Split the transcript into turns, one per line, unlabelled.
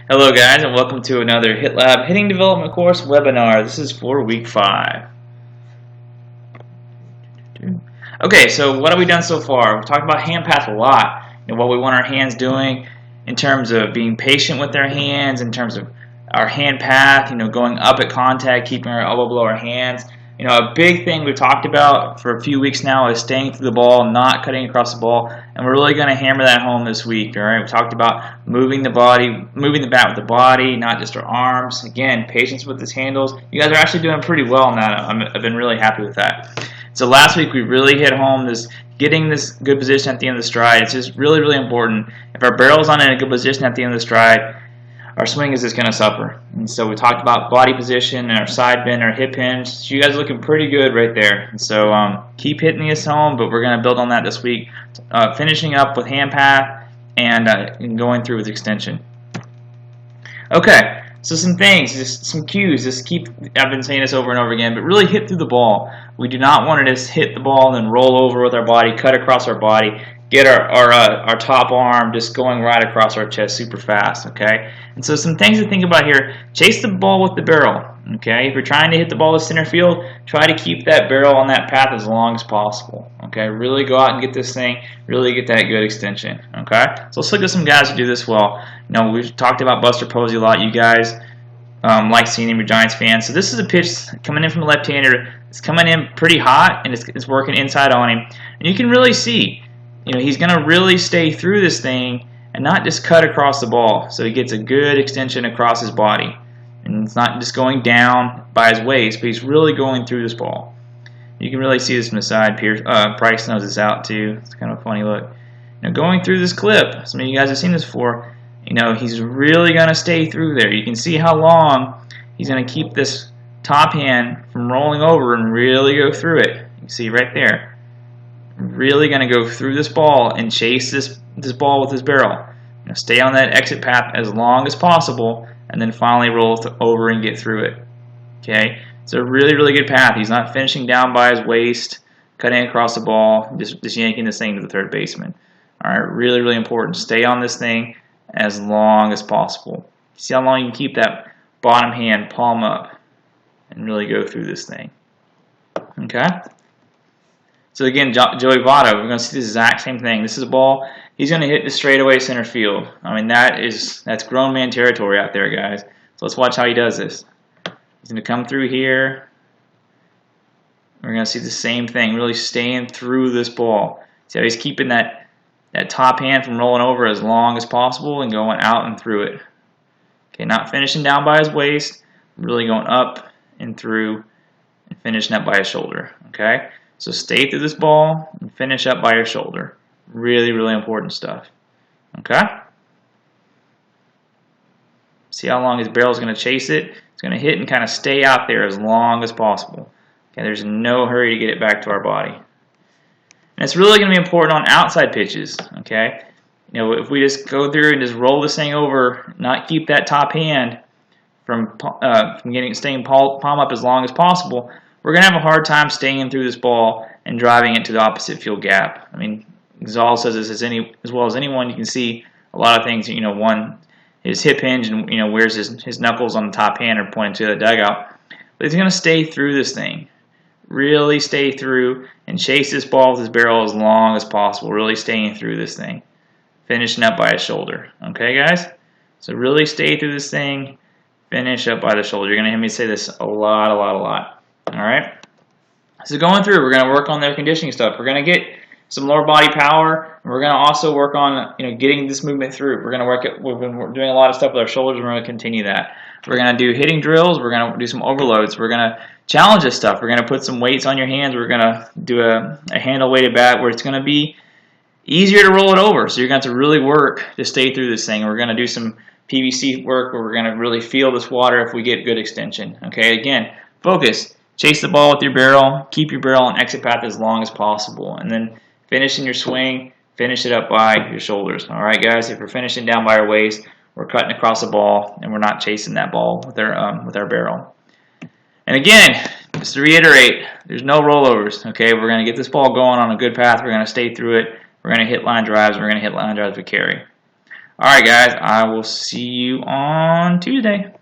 Hello guys, and welcome to another Hit Lab Hitting Development Course webinar. This is for week 5. Okay, so what have we done so far? We've talked about hand path a lot, and what we want our hands doing in terms of being patient with their hands, in terms of our hand path, going up at contact, keeping our elbow below our hands. A big thing we've talked about for a few weeks now is staying through the ball, not cutting across the ball, and we're really going to hammer that home this week. All right, we talked about moving the bat with the body, not just our arms. Again, patience with these handles. You guys are actually doing pretty well on that. I've been really happy with that. So last week we really hit home getting this good position at the end of the stride. It's just really, really important. If our barrel's not in a good position at the end of the stride, our swing is just going to suffer. And so we talked about body position and our side bend, our hip hinge. So you guys are looking pretty good right there. And so keep hitting this home, but we're going to build on that this week. Finishing up with hand path and going through with extension. Okay, so some things, just some cues. I've been saying this over and over again, but really hit through the ball. We do not want to just hit the ball and then roll over with our body, cut across our body, get our top arm just going right across our chest super fast, okay? And so some things to think about here. Chase the ball with the barrel, okay? If you're trying to hit the ball to center field, try to keep that barrel on that path as long as possible, okay? Really go out and get this thing, really get that good extension, okay? So let's look at some guys who do this well. We've talked about Buster Posey a lot. You guys like seeing him, you're Giants fans. So this is a pitch coming in from a left-hander. It's coming in pretty hot, and it's working inside on him. And you can really see, he's going to really stay through this thing and not just cut across the ball. So he gets a good extension across his body. And it's not just going down by his waist, but he's really going through this ball. You can really see this from the side. Price knows this out too. It's kind of a funny look. Going through this clip, some of you guys have seen this before, he's really going to stay through there. You can see how long he's going to keep this top hand from rolling over and really go through it. You can see right there. Really going to go through this ball and chase this ball with his barrel. Stay on that exit path as long as possible, and then finally roll over and get through it. Okay, it's a really, really good path. He's not finishing down by his waist, cutting across the ball, just yanking this thing to the third baseman. All right, really, really important. Stay on this thing as long as possible. See how long you can keep that bottom hand palm up and really go through this thing. Okay. So again, Joey Votto, we're going to see the exact same thing. This is a ball he's going to hit the straightaway center field. I mean, that's grown man territory out there, guys. So let's watch how he does this. He's going to come through here. We're going to see the same thing, really staying through this ball. See how he's keeping that top hand from rolling over as long as possible and going out and through it. Okay, not finishing down by his waist, really going up and through and finishing up by his shoulder. Okay. So stay through this ball and finish up by your shoulder. Really, really important stuff. Okay? See how long his barrel is going to chase it? It's going to hit and kind of stay out there as long as possible. Okay, there's no hurry to get it back to our body. And it's really going to be important on outside pitches. Okay? If we just go through and just roll this thing over, not keep that top hand from staying palm up as long as possible, we're going to have a hard time staying through this ball and driving it to the opposite field gap. I mean, Zal says this as well as anyone. You can see a lot of things. One, his hip hinge and where's his knuckles on the top hand are pointing to the dugout. But he's going to stay through this thing. Really stay through and chase this ball with his barrel as long as possible. Really staying through this thing. Finishing up by his shoulder. Okay, guys? So really stay through this thing. Finish up by the shoulder. You're going to hear me say this a lot. All right. So going through, we're going to work on their conditioning stuff. We're going to get some lower body power. And we're going to also work on getting this movement through. We're going to work it. We've been doing a lot of stuff with our shoulders. We're going to continue that. We're going to do hitting drills. We're going to do some overloads. We're going to challenge this stuff. We're going to put some weights on your hands. We're going to do a handle weighted bat where it's going to be easier to roll it over. So you're going to have to really work to stay through this thing. We're going to do some PVC work where we're going to really feel this water if we get good extension. Okay. Again, focus. Chase the ball with your barrel. Keep your barrel on exit path as long as possible. And then finishing your swing, finish it up by your shoulders. All right, guys? If we're finishing down by our waist, we're cutting across the ball, and we're not chasing that ball with our barrel. And again, just to reiterate, there's no rollovers. Okay? We're going to get this ball going on a good path. We're going to stay through it. We're going to hit line drives. We're going to hit line drives with carry. Alright guys, I will see you on Tuesday.